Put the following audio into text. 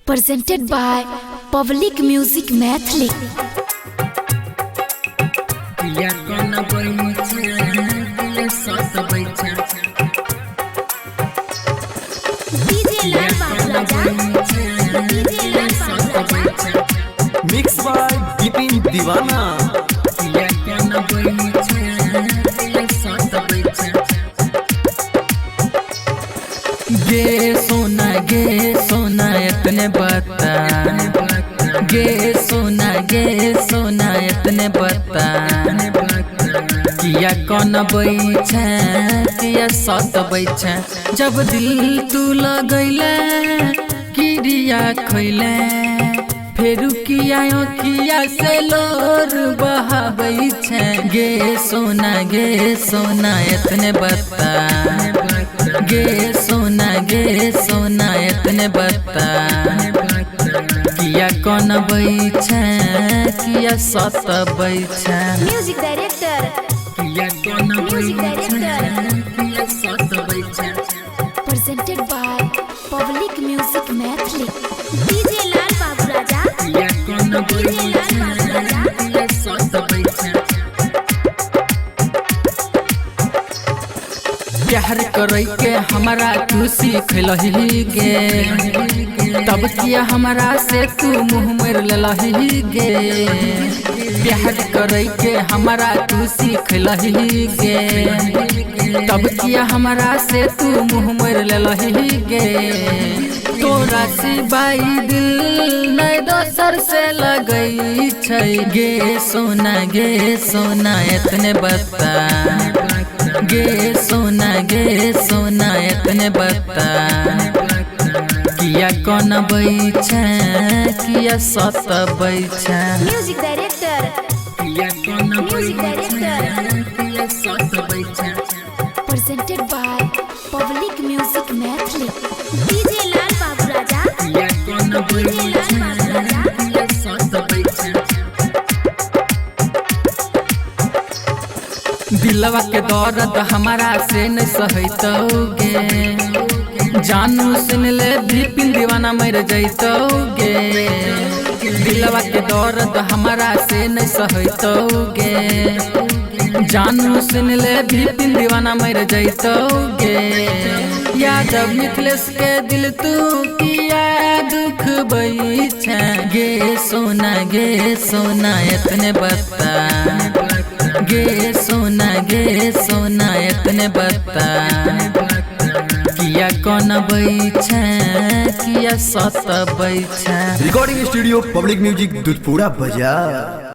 presented by Public Music Mathli. Mixed by Bipin Divana. गे सोना इतने बता गे सोना इतने बता किया कौन बैठे किया सत बैठे जब दिल तू लगैले किरिया खैले फेरू किया से लोर बहाबै छे गे सोना इतने बता गे सोना इतने बता किया कौन बैठे किया सत बैठे Music director. किया कौन Music director. किया सत बैठे Presented by Public Music Mathli. DJ Lal Babu Raja. किया कौन DJ Lal Babu Raja. किया सत बैठे प्यार करे के हमारा तू सीख लही गे तब किया हमारा से तू मुँह मेर लही गे प्यार करे के हमारा तू सीख लही गे तब किया हमारा से तू मुँह मेर लही गे तोरा सिवाई दिल नहीं दोसर से लगई छै गे सोना इतने बता गे सोना इतने बता किया कौन बैठे किया सत बैठे Music director. किया कौन Music director. किया सत बैठे Presented by Public Music Mathli. DJ Lal Babu Raja. किया कौन DJ Lal Babu Raja. किया सत बैठे दिलवा के दर्द हमारा से न सहतोगे जानू सुन ले बिपिन दीवाना मर जैतोगे दिलवा के दर्द हमारा से न सहतोगे जानू सुन ले बिपिन दीवाना मर जैतोगे यादव मिथिलेश के दिल तू किया दुख बैठे गे सोना इतने बता गे सोना इतने बता किया कौन बैठे किया सत बैठे Recording Studio Public Music Dudhpura Bazaar.